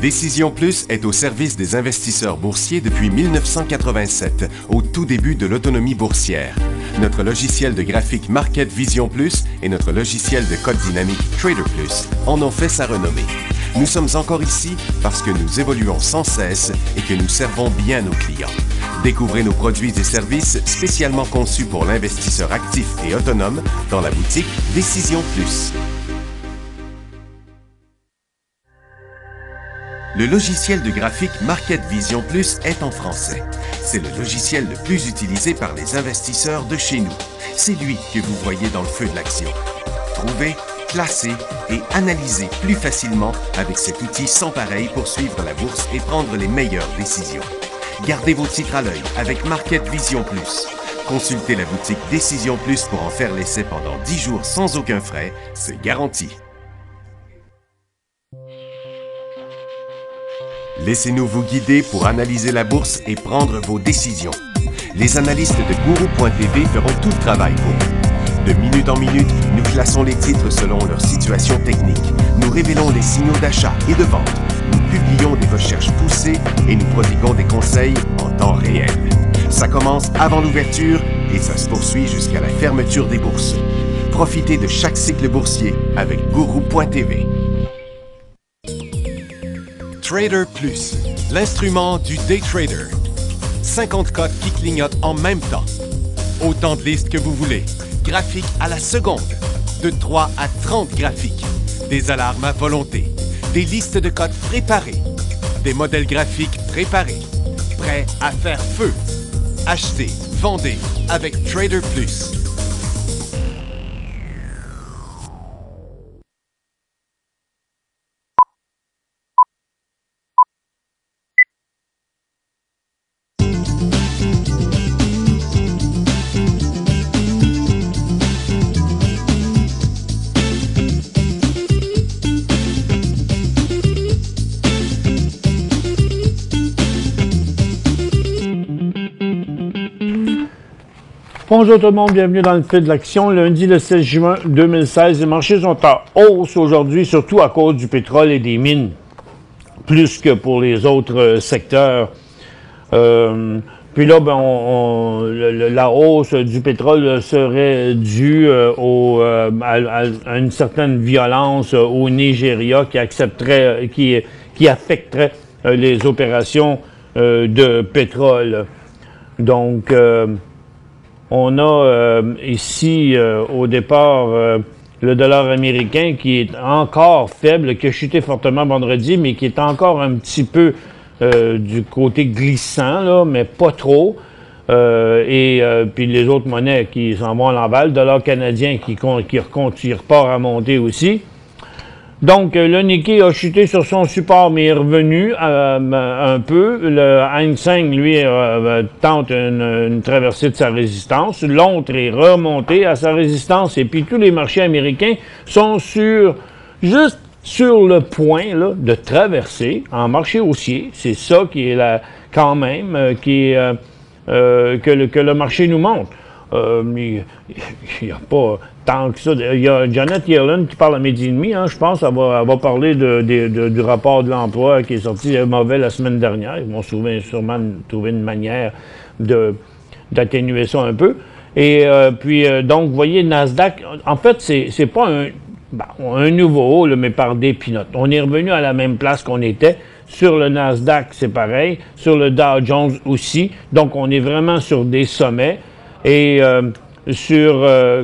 Décision Plus est au service des investisseurs boursiers depuis 1987, au tout début de l'autonomie boursière. Notre logiciel de graphique Market Vision Plus et notre logiciel de code dynamique Trader Plus en ont fait sa renommée. Nous sommes encore ici parce que nous évoluons sans cesse et que nous servons bien nos clients. Découvrez nos produits et services spécialement conçus pour l'investisseur actif et autonome dans la boutique Décision Plus. Le logiciel de graphique Market Vision Plus est en français. C'est le logiciel le plus utilisé par les investisseurs de chez nous. C'est lui que vous voyez dans le feu de l'action. Trouvez, classez et analysez plus facilement avec cet outil sans pareil pour suivre la bourse et prendre les meilleures décisions. Gardez vos titres à l'œil avec Market Vision Plus. Consultez la boutique Décision Plus pour en faire l'essai pendant 10 jours sans aucun frais, c'est garanti. Laissez-nous vous guider pour analyser la bourse et prendre vos décisions. Les analystes de Guru.tv feront tout le travail pour vous. De minute en minute, nous classons les titres selon leur situation technique. Nous révélons les signaux d'achat et de vente. Nous publions des recherches poussées et nous prodiguons des conseils en temps réel. Ça commence avant l'ouverture et ça se poursuit jusqu'à la fermeture des bourses. Profitez de chaque cycle boursier avec Guru.tv. Trader Plus, l'instrument du day trader. 50 cotes qui clignotent en même temps. Autant de listes que vous voulez. Graphiques à la seconde. De 3 à 30 graphiques. Des alarmes à volonté. Des listes de cotes préparées. Des modèles graphiques préparés. Prêts à faire feu. Achetez, vendez avec Trader Plus. Bonjour tout le monde, bienvenue dans le fil de l'action. Lundi le 16 juin 2016, les marchés sont en hausse aujourd'hui, surtout à cause du pétrole et des mines, plus que pour les autres secteurs. Puis là, la hausse du pétrole serait due à une certaine violence au Nigeria qui affecterait les opérations de pétrole. Donc, on a ici, au départ, le dollar américain qui est encore faible, qui a chuté fortement vendredi, mais qui est encore un petit peu du côté glissant, là, mais pas trop. Puis les autres monnaies qui s'en vont à l'envers, le dollar canadien qui repart à monter aussi. Donc, le Nikkei a chuté sur son support, mais est revenu un peu. Le Hang Seng, lui, tente une traversée de sa résistance. L'autre est remonté à sa résistance. Et puis, tous les marchés américains sont juste sur le point là, de traverser en marché haussier. C'est ça qui est quand même, que le marché nous montre. Il n'y a pas tant que ça. Il y a Janet Yellen qui parle à midi et demi, je pense. Elle va parler du rapport de l'emploi qui est sorti mauvais la semaine dernière. Ils vont sûrement trouver une manière d'atténuer ça un peu. Et donc, vous voyez, Nasdaq, en fait, c'est pas un nouveau haut, là, mais par des pinottes. On est revenu à la même place qu'on était. Sur le Nasdaq, c'est pareil. Sur le Dow Jones aussi. Donc, on est vraiment sur des sommets. Et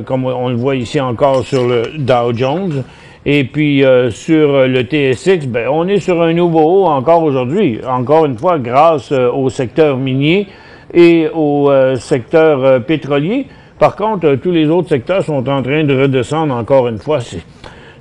comme on le voit ici encore sur le Dow Jones, et puis sur le TSX, on est sur un nouveau haut encore aujourd'hui. Encore une fois, grâce au secteur minier et au secteur pétrolier. Par contre, tous les autres secteurs sont en train de redescendre encore une fois.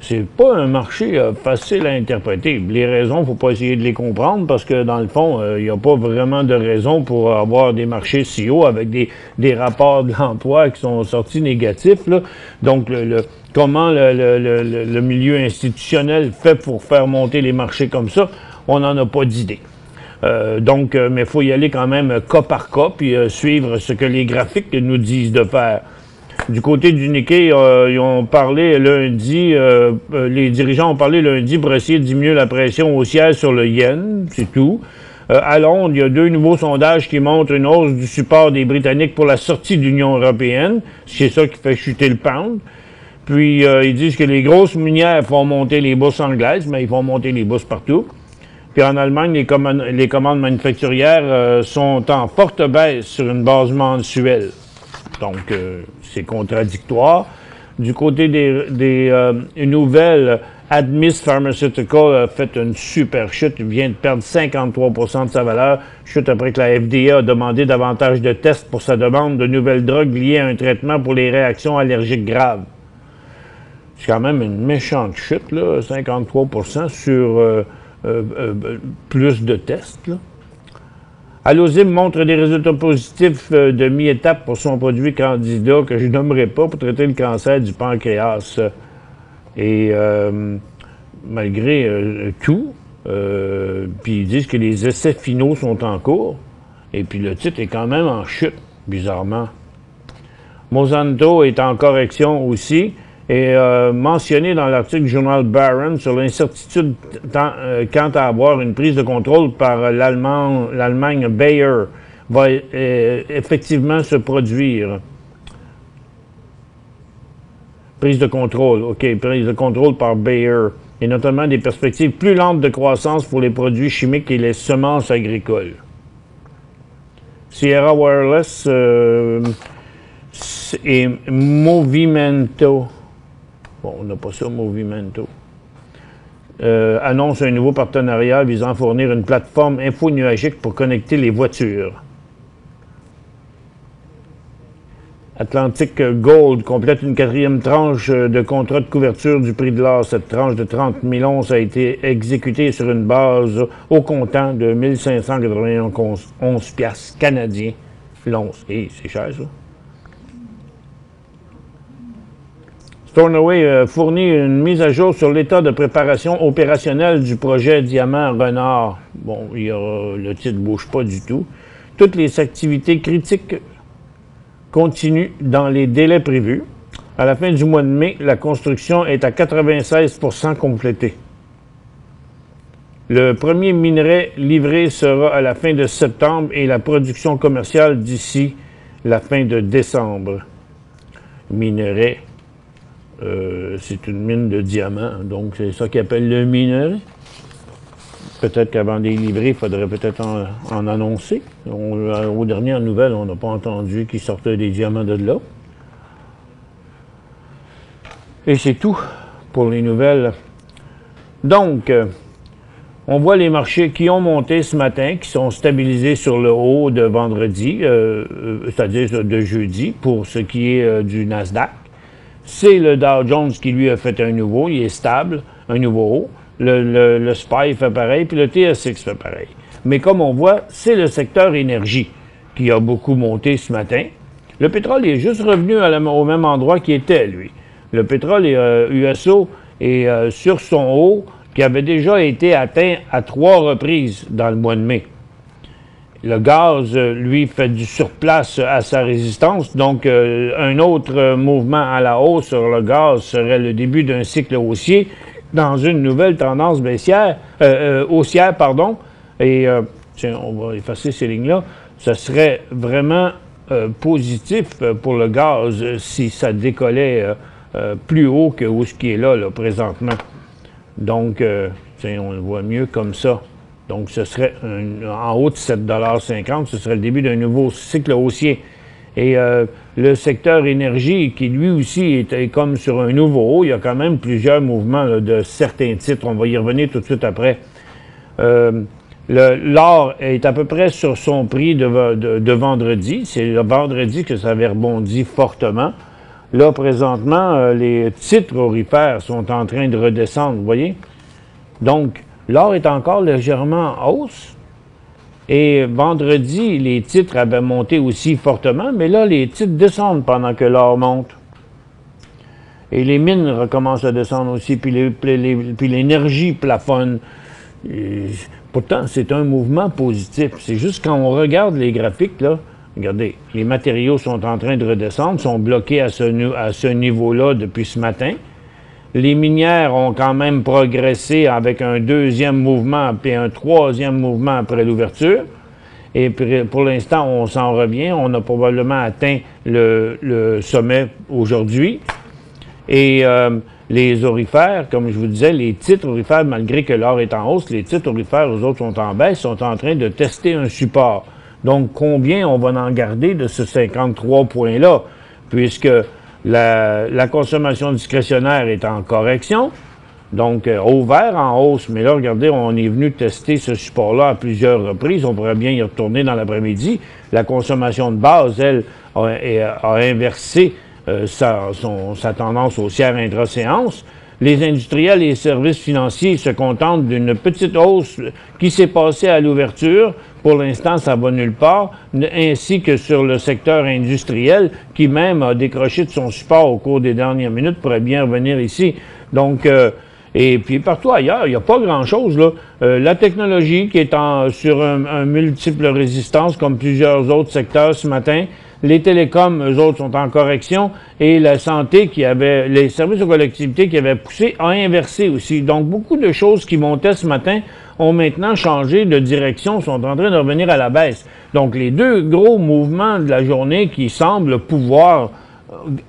C'est pas un marché facile à interpréter. Les raisons, il ne faut pas essayer de les comprendre parce que, dans le fond, il n'y a pas vraiment de raison pour avoir des marchés si hauts avec des rapports de l'emploi qui sont sortis négatifs, là. Donc, comment le milieu institutionnel fait pour faire monter les marchés comme ça, on n'en a pas d'idée. Mais il faut y aller quand même cas par cas puis suivre ce que les graphiques nous disent de faire. Du côté du Nikkei, ils ont parlé lundi, les dirigeants ont parlé lundi pour essayer de diminuer la pression haussière sur le yen, c'est tout. À Londres, il y a 2 nouveaux sondages qui montrent une hausse du support des Britanniques pour la sortie de l'Union européenne. C'est ça qui fait chuter le pound. Puis, ils disent que les grosses minières font monter les bourses anglaises, mais ils font monter les bourses partout. Puis en Allemagne, les commandes manufacturières sont en forte baisse sur une base mensuelle. Donc, c'est contradictoire. Du côté des nouvelles, Admis Pharmaceutical a fait une super chute. Il vient de perdre 53 % de sa valeur. Chute après que la FDA a demandé davantage de tests pour sa demande de nouvelles drogues liées à un traitement pour les réactions allergiques graves. C'est quand même une méchante chute, là, 53 % sur plus de tests, là. Allozyme montre des résultats positifs de mi-étape pour son produit candidat que je nommerai pas pour traiter le cancer du pancréas. Et malgré tout, puis ils disent que les essais finaux sont en cours. Et puis le titre est quand même en chute, bizarrement. Monsanto est en correction aussi. Et mentionné dans l'article du journal Barron sur l'incertitude quant à avoir une prise de contrôle par l'Allemagne Bayer va effectivement se produire. Prise de contrôle, OK, prise de contrôle par Bayer, et notamment des perspectives plus lentes de croissance pour les produits chimiques et les semences agricoles. Sierra Wireless et Movimento. Bon, on n'a pas ça, Movimento. Annonce un nouveau partenariat visant à fournir une plateforme infonuagique pour connecter les voitures. Atlantic Gold complète une 4e tranche de contrat de couverture du prix de l'or. Cette tranche de 30 000 onces a été exécutée sur une base au comptant de 1591 piastres canadiens l'once. Et c'est cher, ça. Stornoway fournit une mise à jour sur l'état de préparation opérationnelle du projet Diamant Renard. Bon, le titre ne bouge pas du tout. Toutes les activités critiques continuent dans les délais prévus. À la fin du mois de mai, la construction est à 96 % complétée. Le premier minerai livré sera à la fin de septembre et la production commerciale d'ici la fin de décembre. Minerai. C'est une mine de diamants, donc c'est ça qu'ils appellent le minerai. Peut-être qu'avant de les livrer, il faudrait peut-être en annoncer. Aux dernières nouvelles, on n'a pas entendu qu'ils sortaient des diamants de là. Et c'est tout pour les nouvelles. Donc, on voit les marchés qui ont monté ce matin, qui sont stabilisés sur le haut de vendredi, c'est-à-dire de jeudi, pour ce qui est du Nasdaq. C'est le Dow Jones qui, lui, a fait un nouveau. Il est stable, un nouveau haut. Le SPY fait pareil, puis le TSX fait pareil. Mais comme on voit, c'est le secteur énergie qui a beaucoup monté ce matin. Le pétrole est juste revenu au même endroit qu'il était, lui. Le pétrole USO est sur son haut qui avait déjà été atteint à 3 reprises dans le mois de mai. Le gaz, lui, fait du surplace à sa résistance. Donc, un autre mouvement à la hausse sur le gaz serait le début d'un cycle haussier dans une nouvelle tendance baissière, haussière, pardon. Et, tiens, on va effacer ces lignes-là. Ce serait vraiment positif pour le gaz si ça décollait plus haut que où ce qui est là présentement. Donc, tiens, on le voit mieux comme ça. Donc, ce serait en haut de 7,50 $, ce serait le début d'un nouveau cycle haussier. Et le secteur énergie, qui lui aussi est comme sur un nouveau haut, il y a quand même plusieurs mouvements là, de certains titres. On va y revenir tout de suite après. L'or est à peu près sur son prix de vendredi. C'est le vendredi que ça avait rebondi fortement. Là, présentement, les titres aurifères sont en train de redescendre, vous voyez? Donc, l'or est encore légèrement en hausse. Et vendredi, les titres avaient monté aussi fortement, mais là, les titres descendent pendant que l'or monte. Et les mines recommencent à descendre aussi, puis l'énergie plafonne. Et pourtant, c'est un mouvement positif. C'est juste quand on regarde les graphiques, là, regardez, les matériaux sont en train de redescendre, sont bloqués à ce niveau-là depuis ce matin. Les minières ont quand même progressé avec un deuxième mouvement puis un troisième mouvement après l'ouverture. Et pour l'instant, on s'en revient. On a probablement atteint le sommet aujourd'hui. Et les aurifères, comme je vous disais, les titres aurifères, malgré que l'or est en hausse, les titres aurifères, eux autres, sont en baisse, sont en train de tester un support. Donc, combien on va en garder de ce 53 points-là? Puisque la consommation discrétionnaire est en correction, donc au vert en hausse. Mais là, regardez, on est venu tester ce support-là à plusieurs reprises. On pourrait bien y retourner dans l'après-midi. La consommation de base, elle, a inversé sa tendance haussière intra-séance. Les industriels et les services financiers se contentent d'une petite hausse qui s'est passée à l'ouverture. Pour l'instant, ça va nulle part, ainsi que sur le secteur industriel, qui même a décroché de son support au cours des dernières minutes, pourrait bien revenir ici. Donc, et puis partout ailleurs, il n'y a pas grand-chose, là. La technologie qui est sur un multiple résistance, comme plusieurs autres secteurs ce matin. Les télécoms, eux autres, sont en correction. Et la santé, les services aux collectivités qui avaient poussé, a inversé aussi. Donc, beaucoup de choses qui montaient ce matin ont maintenant changé de direction, sont en train de revenir à la baisse. Donc, les deux gros mouvements de la journée qui semblent pouvoir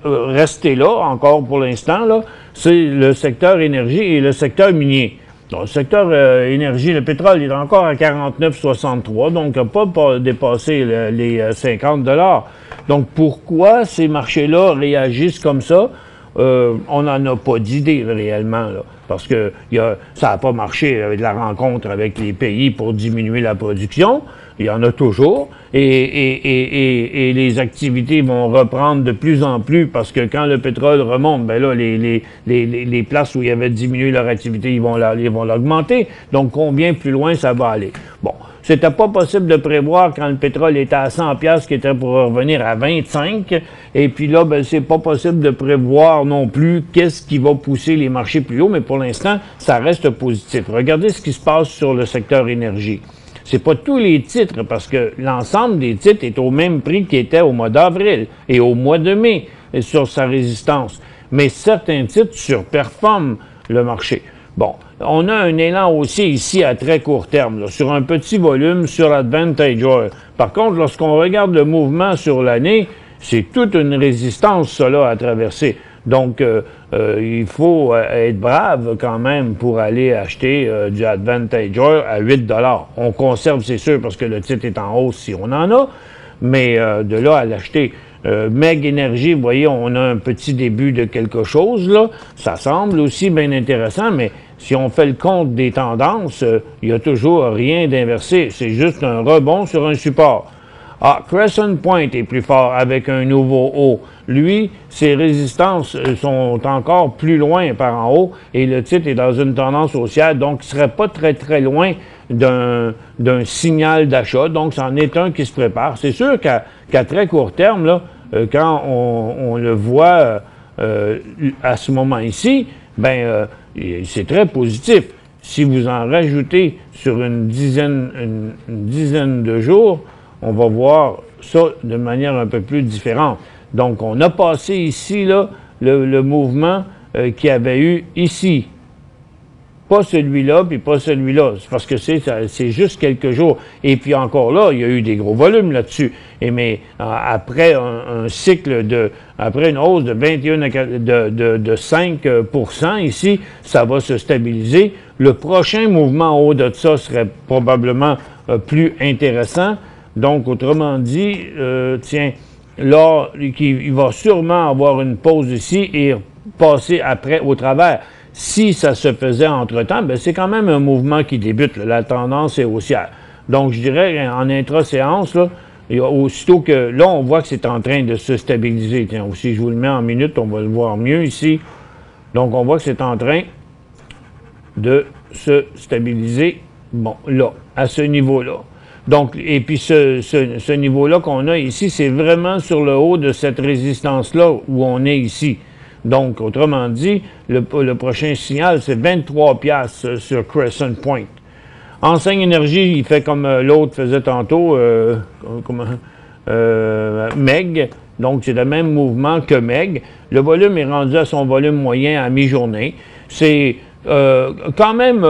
rester là, encore pour l'instant, là, c'est le secteur énergie et le secteur minier. Donc, le secteur énergie, le pétrole est encore à 49,63, donc n'a pas dépassé les 50 $. Donc, pourquoi ces marchés-là réagissent comme ça? On n'en a pas d'idée réellement, là, parce que ça n'a pas marché avec la rencontre avec les pays pour diminuer la production. Il y en a toujours, et les activités vont reprendre de plus en plus parce que quand le pétrole remonte, ben là, les places où il y avait diminué leur activité, ils vont l'augmenter. Donc, combien plus loin ça va aller? Bon, c'était pas possible de prévoir quand le pétrole était à 100 $, qui était pour revenir à 25, et puis là, ben, c'est pas possible de prévoir non plus qu'est-ce qui va pousser les marchés plus haut, mais pour l'instant, ça reste positif. Regardez ce qui se passe sur le secteur énergie. C'est pas tous les titres, parce que l'ensemble des titres est au même prix qu'il était au mois d'avril et au mois de mai sur sa résistance. Mais certains titres surperforment le marché. Bon, on a un élan haussier ici à très court terme, là, sur un petit volume sur Advantage Oil. Par contre, lorsqu'on regarde le mouvement sur l'année, c'est toute une résistance, ça, là, à traverser. Donc, il faut être brave quand même pour aller acheter du Advantage Oil à 8 $. On conserve, c'est sûr, parce que le titre est en hausse si on en a, mais de là à l'acheter. Meg Energy, vous voyez, on a un petit début de quelque chose, là. Ça semble aussi bien intéressant, mais si on fait le compte des tendances, il n'y a toujours rien d'inversé. C'est juste un rebond sur un support. Ah, Crescent Point est plus fort avec un nouveau haut. Lui, ses résistances sont encore plus loin par en haut et le titre est dans une tendance haussière, donc il ne serait pas très très loin d'un signal d'achat. Donc, c'en est un qui se prépare. C'est sûr qu'à très court terme, là, quand on le voit à ce moment ici, ben c'est très positif. Si vous en rajoutez sur une dizaine de jours, on va voir ça de manière un peu plus différente. Donc, on a passé ici, là, le mouvement qu'il y avait eu ici. Pas celui-là, puis pas celui-là. C'est parce que c'est juste quelques jours. Et puis encore là, il y a eu des gros volumes là-dessus. Mais après un cycle après une hausse de 5% ici, ça va se stabiliser. Le prochain mouvement en haut de ça serait probablement plus intéressant. Donc, autrement dit, tiens, là, il va sûrement avoir une pause ici et passer après au travers. Si ça se faisait entre-temps, ben c'est quand même un mouvement qui débute. Là. La tendance est haussière. Donc, je dirais, en intra-séance, là, aussitôt que là, on voit que c'est en train de se stabiliser. Tiens, aussi, je vous le mets en minutes, on va le voir mieux ici. Donc, on voit que c'est en train de se stabiliser, bon, là, à ce niveau-là. Donc, et puis ce niveau-là qu'on a ici, c'est vraiment sur le haut de cette résistance-là où on est ici. Donc, autrement dit, le prochain signal, c'est 23 $ sur Crescent Point. Enseigne Énergie, il fait comme l'autre faisait tantôt, MEG. Donc, c'est le même mouvement que MEG. Le volume est rendu à son volume moyen à mi-journée. C'est quand même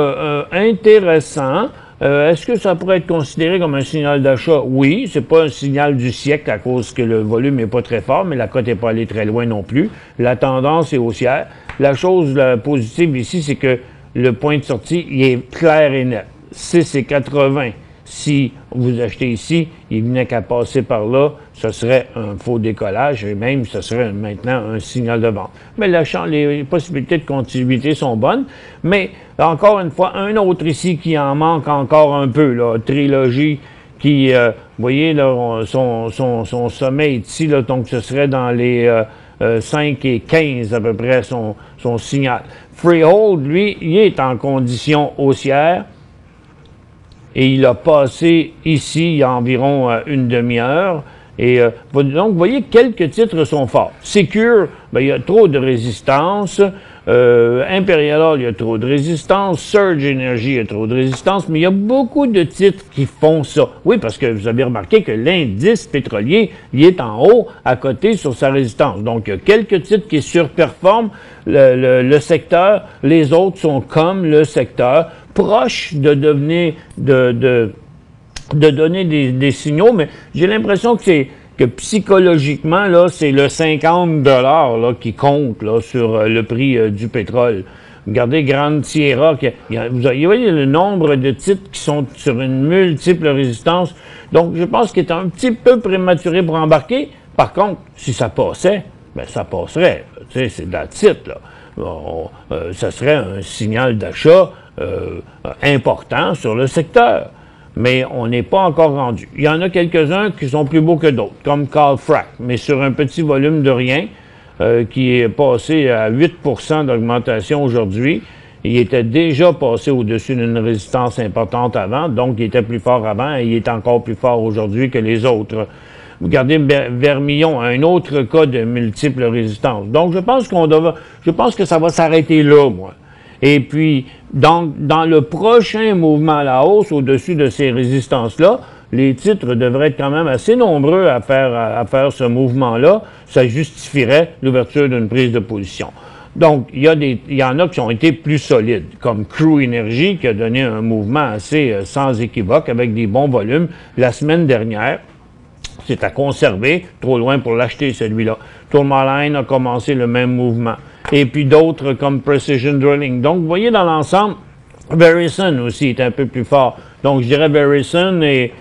intéressant. Est-ce que ça pourrait être considéré comme un signal d'achat? Oui, c'est pas un signal du siècle à cause que le volume n'est pas très fort, mais la cote n'est pas allée très loin non plus. La tendance est haussière. La chose positive ici, c'est que le point de sortie, il est clair et net. 6,80. Si vous achetez ici, il venait qu'à passer par là, ce serait un faux décollage et même ce serait maintenant un signal de vente. Mais les possibilités de continuité sont bonnes. Mais encore une fois, un autre ici qui en manque encore un peu, là, Trilogy, qui, vous voyez, là, son sommet est ici, là, donc ce serait dans les 5 et 15 à peu près son signal. Freehold, lui, il est en condition haussière. Et il a passé ici il y a environ une demi-heure. Et donc, vous voyez, quelques titres sont forts. Secure, ben, il y a trop de résistance. Imperial, il y a trop de résistance. Surge Energy, il y a trop de résistance. Mais il y a beaucoup de titres qui font ça. Oui, parce que vous avez remarqué que l'indice pétrolier, il est en haut à côté sur sa résistance. Donc, il y a quelques titres qui surperforment le secteur. Les autres sont comme le secteur, proches de devenir, de donner des signaux, mais j'ai l'impression que psychologiquement, là, c'est le 50 $ là, qui compte là, sur le prix du pétrole. Regardez Grande Sierra, vous voyez le nombre de titres qui sont sur une multiple résistance. Donc, je pense qu'il est un petit peu prématuré pour embarquer. Par contre, si ça passait, ben ça passerait. Tu sais, c'est de la titre, là. Ça serait un signal d'achat important sur le secteur. Mais on n'est pas encore rendu. Il y en a quelques-uns qui sont plus beaux que d'autres, comme Calfrac, mais sur un petit volume de rien, qui est passé à 8 % d'augmentation aujourd'hui. Il était déjà passé au-dessus d'une résistance importante avant, donc il était plus fort avant et il est encore plus fort aujourd'hui que les autres. Regardez Vermillon, un autre cas de multiples résistances. Donc je pense que ça va s'arrêter là, moi. Et puis, dans le prochain mouvement à la hausse, au-dessus de ces résistances-là, les titres devraient être quand même assez nombreux à faire ce mouvement-là. Ça justifierait l'ouverture d'une prise de position. Donc, il y en a qui ont été plus solides, comme Crew Energy, qui a donné un mouvement assez sans équivoque, avec des bons volumes la semaine dernière. C'est à conserver, trop loin pour l'acheter celui-là. Tourmaline a commencé le même mouvement. Et puis d'autres comme Precision Drilling. Donc, vous voyez dans l'ensemble, Verison aussi est un peu plus fort. Donc, je dirais Verison et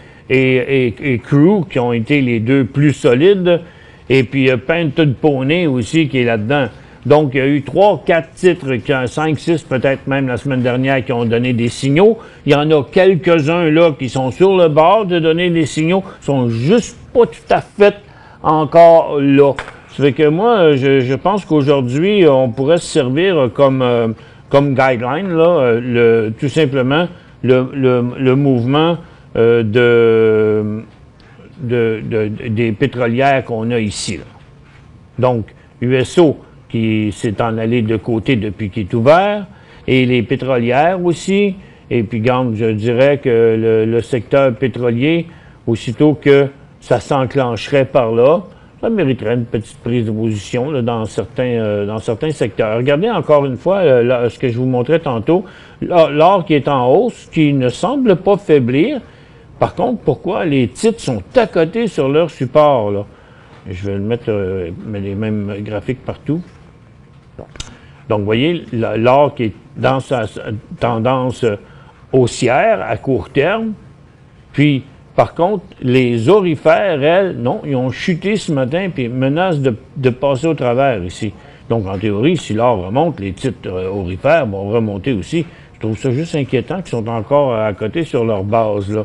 Crew qui ont été les deux plus solides. Et puis, Painted Pony aussi qui est là-dedans. Donc, il y a eu 3, 4 titres, 5, 6 peut-être même la semaine dernière qui ont donné des signaux. Il y en a quelques-uns là qui sont sur le bord de donner des signaux, sont juste pas tout à fait encore là. Ça fait que moi, je pense qu'aujourd'hui, on pourrait se servir comme guideline, là, tout simplement, le mouvement des pétrolières qu'on a ici, là. Donc, USO, qui s'est en allé de côté depuis qu'il est ouvert, et les pétrolières aussi. Et puis, je dirais que le secteur pétrolier, aussitôt que ça s'enclencherait par là, ça mériterait une petite prise de position là, dans certains secteurs. Regardez encore une fois ce que je vous montrais tantôt, l'or qui est en hausse, qui ne semble pas faiblir. Par contre, pourquoi les titres sont à côté sur leur support, là? Je vais mettre les mêmes graphiques partout. Donc, vous voyez, l'or qui est dans sa tendance haussière à court terme. Puis, par contre, les aurifères, elles, non, ils ont chuté ce matin puis menacent de passer au travers ici. Donc, en théorie, si l'or remonte, les titres aurifères vont remonter aussi. Je trouve ça juste inquiétant qu'ils sont encore à côté sur leur base, là.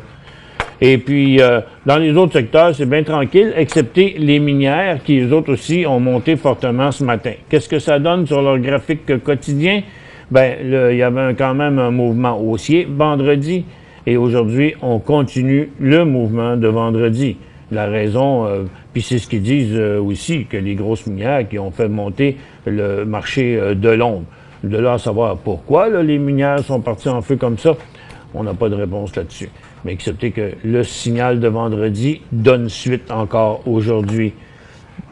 Et puis, dans les autres secteurs, c'est bien tranquille, excepté les minières qui, eux autres aussi, ont monté fortement ce matin. Qu'est-ce que ça donne sur leur graphique quotidien? Bien, il y avait quand même un mouvement haussier vendredi. Et aujourd'hui, on continue le mouvement de vendredi. La raison, puis c'est ce qu'ils disent aussi, que les grosses minières qui ont fait monter le marché de l'ombre. De là à savoir pourquoi là, les minières sont parties en feu comme ça, on n'a pas de réponse là-dessus. Mais excepté que le signal de vendredi donne suite encore aujourd'hui.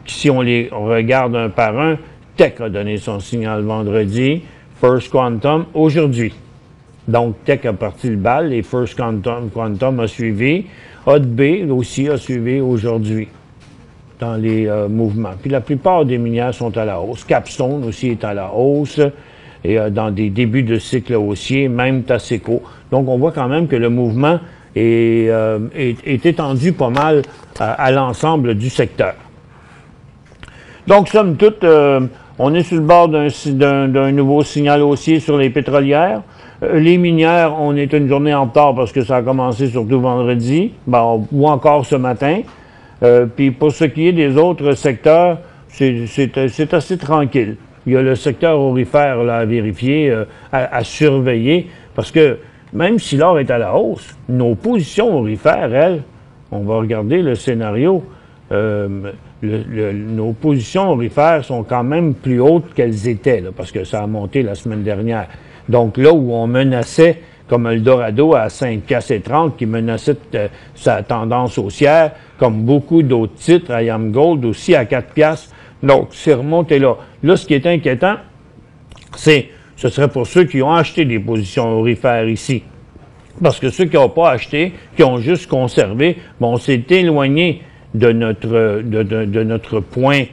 Si on les regarde un par un, Tech a donné son signal vendredi, First Quantum aujourd'hui. Donc, Tech a parti le bal et First Quantum a suivi. HotB aussi a suivi aujourd'hui dans les mouvements. Puis la plupart des minières sont à la hausse. Capstone aussi est à la hausse et dans des débuts de cycle haussier, même Taseco. Donc, on voit quand même que le mouvement est étendu pas mal à l'ensemble du secteur. Donc, somme toute, on est sur le bord d'un nouveau signal haussier sur les pétrolières. Les minières, on est une journée en retard parce que ça a commencé surtout vendredi, ou encore ce matin. Puis pour ce qui est des autres secteurs, c'est assez tranquille. Il y a le secteur aurifère là, à vérifier, à surveiller, parce que même si l'or est à la hausse, nos positions aurifères, elles, on va regarder le scénario, nos positions aurifères sont quand même plus hautes qu'elles étaient, là, parce que ça a monté la semaine dernière. Donc là où on menaçait, comme Eldorado à 5,30 qui menaçait sa tendance haussière, comme beaucoup d'autres titres, IAM Gold aussi à 4 donc c'est remonté là. Là, ce qui est inquiétant, ce serait pour ceux qui ont acheté des positions aurifères ici. Parce que ceux qui n'ont pas acheté, qui ont juste conservé, on s'est éloigné de notre point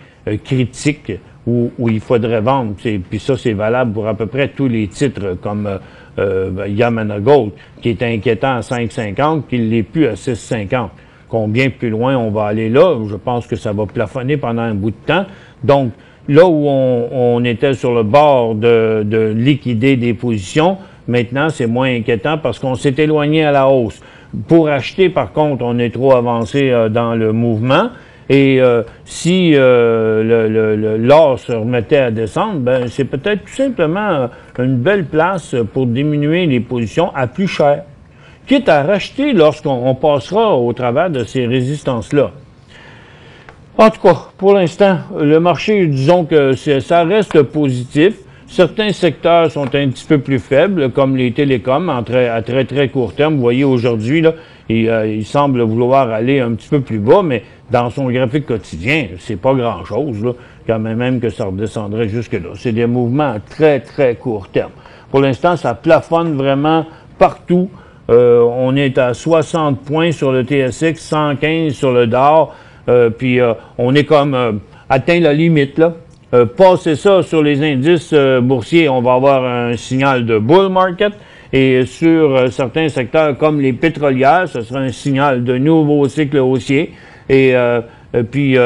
critique où il faudrait vendre. Puis ça, c'est valable pour à peu près tous les titres comme Yamana Gold, qui est inquiétant à 5,50, qui ne l'est plus à 6,50. Combien plus loin on va aller là? Je pense que ça va plafonner pendant un bout de temps. Donc, là où on était sur le bord de liquider des positions, maintenant, c'est moins inquiétant parce qu'on s'est éloigné à la hausse. Pour acheter, par contre, on est trop avancé dans le mouvement. Et si l'or se remettait à descendre, ben c'est peut-être tout simplement une belle place pour diminuer les positions à plus cher, quitte à racheter lorsqu'on passera au travers de ces résistances-là. En tout cas, pour l'instant, le marché, disons que ça reste positif. Certains secteurs sont un petit peu plus faibles, comme les télécoms, à très court terme. Vous voyez, aujourd'hui, là, il semble vouloir aller un petit peu plus bas, mais dans son graphique quotidien, c'est pas grand-chose, là, quand même que ça redescendrait jusque-là. C'est des mouvements à très court terme. Pour l'instant, ça plafonne vraiment partout. On est à 60 points sur le TSX, 115 sur le DAR, puis on est comme atteint la limite, là. Passer ça sur les indices boursiers, on va avoir un signal de bull market. Et sur certains secteurs comme les pétrolières, ce sera un signal de nouveau cycle haussier. Et puis,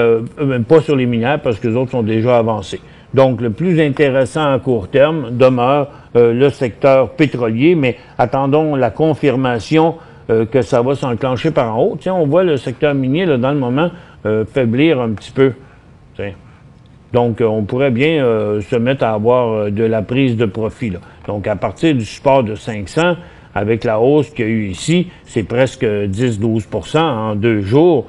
pas sur les minières parce que les autres sont déjà avancés. Donc, le plus intéressant à court terme demeure le secteur pétrolier, mais attendons la confirmation que ça va s'enclencher par en haut. Tiens, on voit le secteur minier, là, dans le moment, faiblir un petit peu. Tiens. Donc, on pourrait bien se mettre à avoir de la prise de profit, là. Donc, à partir du support de 500, avec la hausse qu'il y a eu ici, c'est presque 10-12% en 2 jours.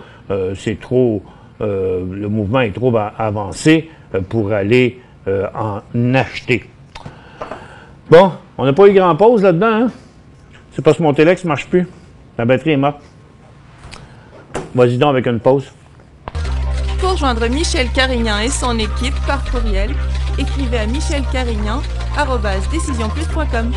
C'est trop, le mouvement est trop avancé pour aller en acheter. Bon, on n'a pas eu grand pause là-dedans, hein? C'est parce que mon Telex ne marche plus. La batterie est morte. Vas-y donc avec une pause. Pour joindre Michel Carignan et son équipe par courriel, écrivez à michelcarignan@decisionplus.com.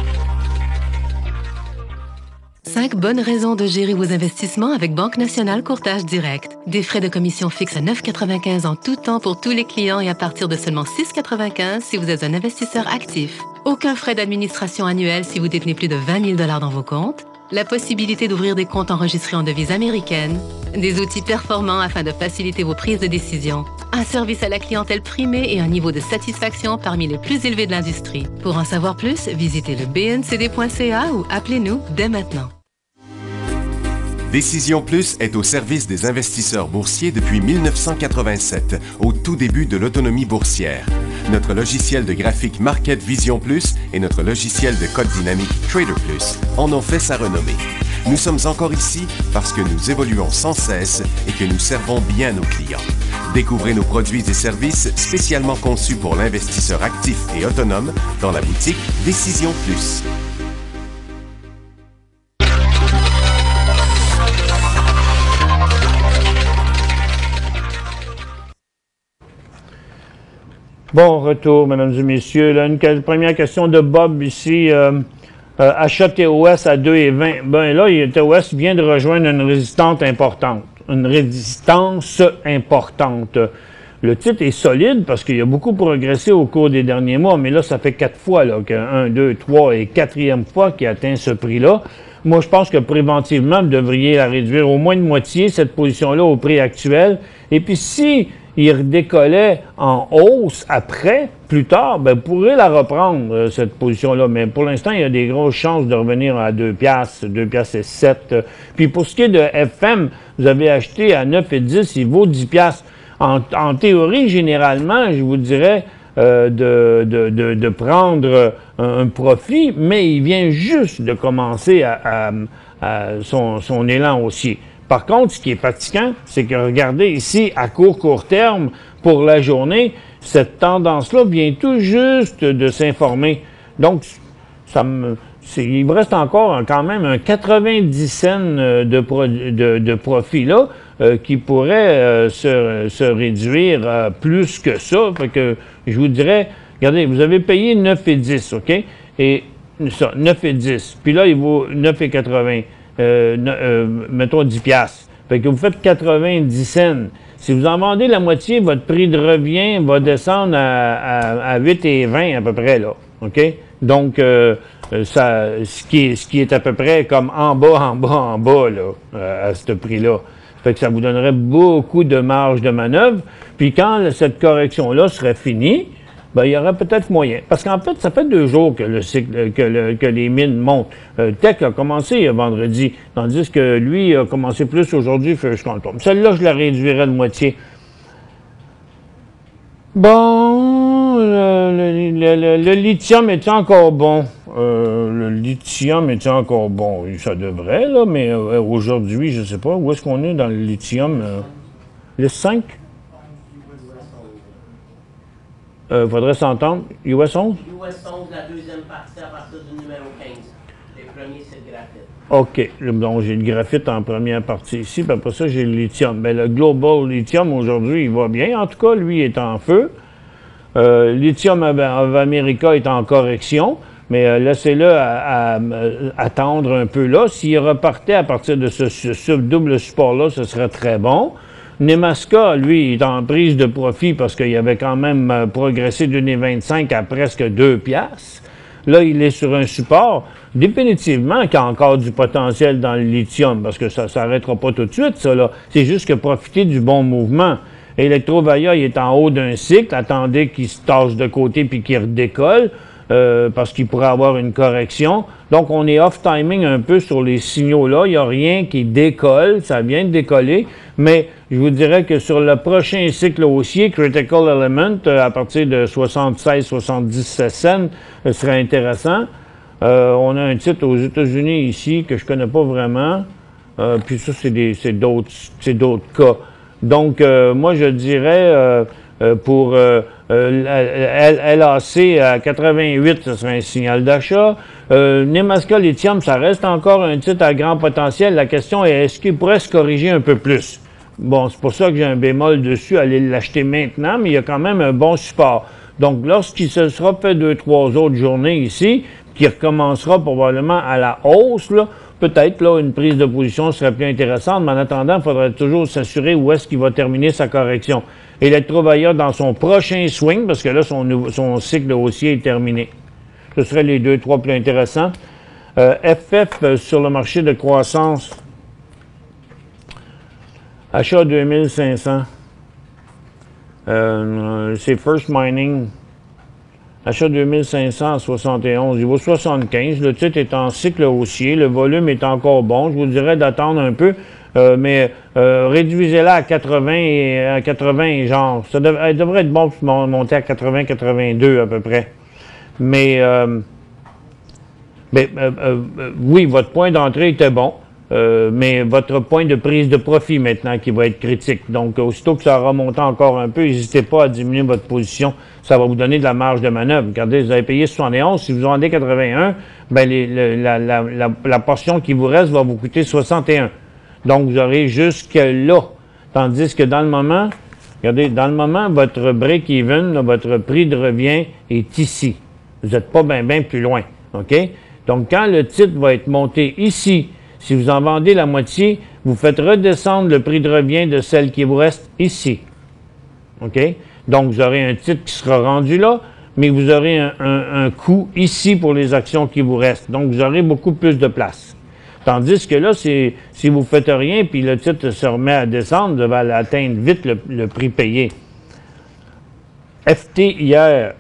5 bonnes raisons de gérer vos investissements avec Banque Nationale Courtage Direct. Des frais de commission fixes à 9,95 en tout temps pour tous les clients et à partir de seulement 6,95 si vous êtes un investisseur actif. Aucun frais d'administration annuel si vous détenez plus de 20 000 $ dans vos comptes. La possibilité d'ouvrir des comptes enregistrés en devise américaine. Des outils performants afin de faciliter vos prises de décision. Un service à la clientèle primé et un niveau de satisfaction parmi les plus élevés de l'industrie. Pour en savoir plus, visitez le bncd.ca ou appelez-nous dès maintenant. Décision Plus est au service des investisseurs boursiers depuis 1987, au tout début de l'autonomie boursière. Notre logiciel de graphique Market Vision Plus et notre logiciel de code dynamique Trader Plus en ont fait sa renommée. Nous sommes encore ici parce que nous évoluons sans cesse et que nous servons bien nos clients. Découvrez nos produits et services spécialement conçus pour l'investisseur actif et autonome dans la boutique Décision Plus. Bon retour, mesdames et messieurs. Là, une première question de Bob ici. Achat TOS à 2,20. Ben là, TOS vient de rejoindre une résistance importante. Une résistance importante. Le titre est solide parce qu'il a beaucoup progressé au cours des derniers mois, mais là, ça fait 4 fois, là, que 1, 2, 3 et 4e fois qu'il atteint ce prix-là. Moi, je pense que préventivement, vous devriez la réduire au moins de moitié, cette position-là, au prix actuel. Et puis, si il redécollait en hausse après, plus tard, ben, vous pourrez la reprendre, cette position-là. Mais pour l'instant, il y a des grosses chances de revenir à 2 piastres, 2 piastres et 7. Puis pour ce qui est de FM, vous avez acheté à 9 et 10, il vaut 10 piastres. En théorie, généralement, je vous dirais de prendre un profit, mais il vient juste de commencer à son élan haussier. Par contre, ce qui est fatigant, c'est que regardez ici, à court terme, pour la journée, cette tendance-là vient tout juste de s'informer. Donc, il me reste encore quand même un 90 cents de profit là qui pourrait se réduire plus que ça. Fait que je vous dirais, regardez, vous avez payé 9 et 10, OK? Et ça, 9 et 10. Puis là, il vaut 9 et 80. Mettons 10 piastres. Fait que vous faites 90 cents. Si vous en vendez la moitié, votre prix de revient va descendre à 8 et 20 à peu près, là. OK? Donc, ce qui est à peu près comme en bas, là, à ce prix-là. Fait que ça vous donnerait beaucoup de marge de manœuvre. Puis quand cette correction-là serait finie, ben, il y aurait peut-être moyen. Parce qu'en fait, ça fait 2 jours que le cycle, que les mines montent. Tech a commencé vendredi, tandis que lui a commencé plus aujourd'hui, je compte. Celle-là, je la réduirais de moitié. Bon, le lithium est encore bon. Le lithium est encore bon. Ça devrait, là, mais aujourd'hui, je ne sais pas. Où est-ce qu'on est dans le lithium? Le 5? Faudrait s'entendre. US 11? US 11, la deuxième partie à partir du numéro 15. Les premiers, c'est le graphite. OK. Donc, j'ai le graphite en première partie ici, puis après ça, j'ai le lithium. Mais le Global Lithium, aujourd'hui, il va bien. En tout cas, lui est en feu. Lithium of America est en correction, mais laissez-le attendre un peu là. S'il repartait à partir de ce double support-là, ce serait très bon. Nemaska, lui, est en prise de profit parce qu'il avait quand même progressé de 1,25 à presque 2 piastres. Là, il est sur un support. Définitivement qu'il y a encore du potentiel dans le lithium parce que ça ne s'arrêtera pas tout de suite, ça, là. C'est juste que profiter du bon mouvement. Electrovaya, il est en haut d'un cycle. Attendez qu'il se tasse de côté puis qu'il redécolle parce qu'il pourrait avoir une correction. Donc, on est off-timing un peu sur les signaux-là. Il n'y a rien qui décolle. Ça vient de décoller. Mais je vous dirais que sur le prochain cycle haussier, Critical Element, à partir de 76-77 cents, serait intéressant. On a un titre aux États-Unis ici que je ne connais pas vraiment. Puis ça, c'est d'autres cas. Donc, moi, je dirais pour LAC à 88, ce serait un signal d'achat. Nemaska Lithium, ça reste encore un titre à grand potentiel. La question est, est-ce qu'il pourrait se corriger un peu plus? Bon, c'est pour ça que j'ai un bémol dessus, allez l'acheter maintenant, mais il y a quand même un bon support. Donc, lorsqu'il se sera fait 2-3 autres journées ici, qui recommencera probablement à la hausse, là, peut-être là, une prise de position serait plus intéressante, mais en attendant, il faudrait toujours s'assurer où est-ce qu'il va terminer sa correction. Electrovaya dans son prochain swing, parce que là, son cycle haussier est terminé. Ce seraient les 2-3 plus intéressants. FF sur le marché de croissance. Achat 2500. C'est First Mining. Achat 2500 à 71. Il vaut 75. Le titre est en cycle haussier. Le volume est encore bon. Je vous dirais d'attendre un peu. Mais réduisez-la à 80 et genre. Elle devrait être bon pour monter à 80-82 à peu près. Mais oui, votre point d'entrée était bon. Mais votre point de prise de profit maintenant qui va être critique. Donc, aussitôt que ça remonte encore un peu, n'hésitez pas à diminuer votre position. Ça va vous donner de la marge de manœuvre. Regardez, vous avez payé 71. Si vous vendez 81, ben la portion qui vous reste va vous coûter 61. Donc, vous aurez jusque là. Tandis que dans le moment, Regardez, dans le moment, votre break-even, votre prix de revient est ici. Vous n'êtes pas bien plus loin. OK? Donc, quand le titre va être monté ici, si vous en vendez la moitié, vous faites redescendre le prix de revient de celle qui vous reste ici. OK? Donc, vous aurez un titre qui sera rendu là, mais vous aurez un coût ici pour les actions qui vous restent. Donc, vous aurez beaucoup plus de place. Tandis que là, si vous ne faites rien puis le titre se remet à descendre, vous allez atteindre vite le prix payé. FT hier,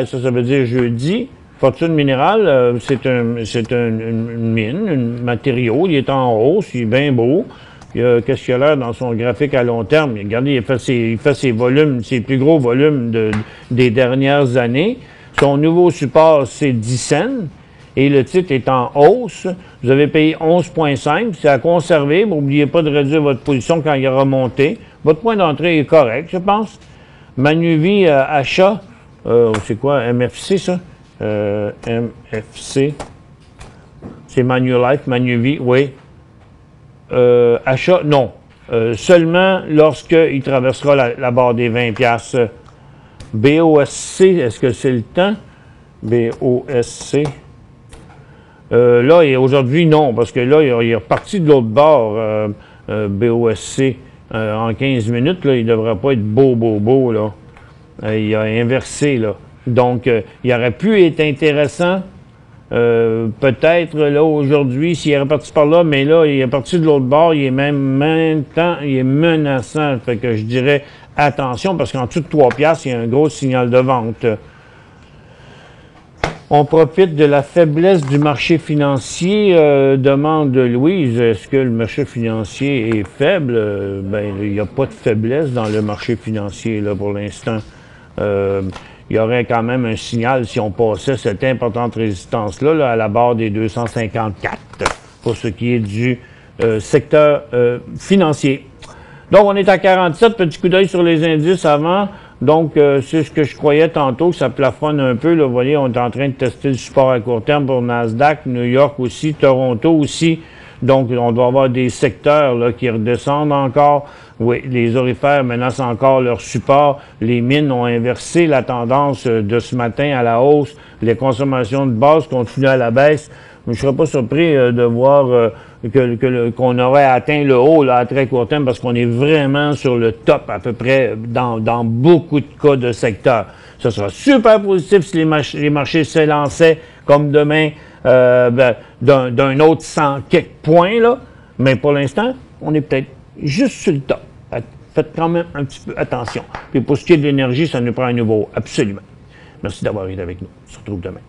ça veut dire jeudi. Fortune Minérale, c'est une mine, un matériau, il est en hausse, il est bien beau. Qu'est-ce qu'il a l'air dans son graphique à long terme? Regardez, il fait ses volumes, ses plus gros volumes des dernières années. Son nouveau support, c'est 10 cents. Et le titre est en hausse. Vous avez payé 11,5. C'est à conserver. N'oubliez pas de réduire votre position quand il aura monté. Votre point d'entrée est correct, je pense. Manuvie achat. C'est quoi? MFC, ça? MFC. C'est Manulife, Manuvie, oui. Achat, non. Seulement lorsqu'il traversera la barre des 20$. BOSC, est-ce que c'est le temps? BOSC. Là, aujourd'hui, non, parce que là, il est reparti de l'autre bord, BOSC. En 15 minutes, là, il ne devrait pas être beau, là. Il a inversé, là. Donc, il aurait pu être intéressant, peut-être, là, aujourd'hui, s'il est reparti par là, mais là, il est parti de l'autre bord, il est même temps, il est menaçant. Fait que je dirais, attention, parce qu'en dessous de 3$, il y a un gros signal de vente. On profite de la faiblesse du marché financier, demande Louise. Est-ce que le marché financier est faible? Ben, il n'y a pas de faiblesse dans le marché financier, là, pour l'instant. Il y aurait quand même un signal si on passait cette importante résistance-là, là, à la barre des 254, pour ce qui est du secteur financier. Donc, on est à 47, petit coup d'œil sur les indices avant. Donc, c'est ce que je croyais tantôt, que ça plafonne un peu. Là, vous voyez, on est en train de tester le support à court terme pour Nasdaq, New York aussi, Toronto aussi. Donc, on doit avoir des secteurs là, qui redescendent encore. Oui, les orifères menacent encore leur support. Les mines ont inversé la tendance de ce matin à la hausse. Les consommations de base continuent à la baisse. Je ne serais pas surpris de voir qu'on aurait atteint le haut là, à très court terme parce qu'on est vraiment sur le top à peu près dans beaucoup de cas de secteurs. Ce sera super positif si les marchés s'élançaient comme demain d'un autre 100 quelques points, là. Mais pour l'instant, on est peut-être juste sur le top. Faites quand même un petit peu attention. Puis pour ce qui est de l'énergie, ça nous prend à nouveau absolument. Merci d'avoir été avec nous. On se retrouve demain.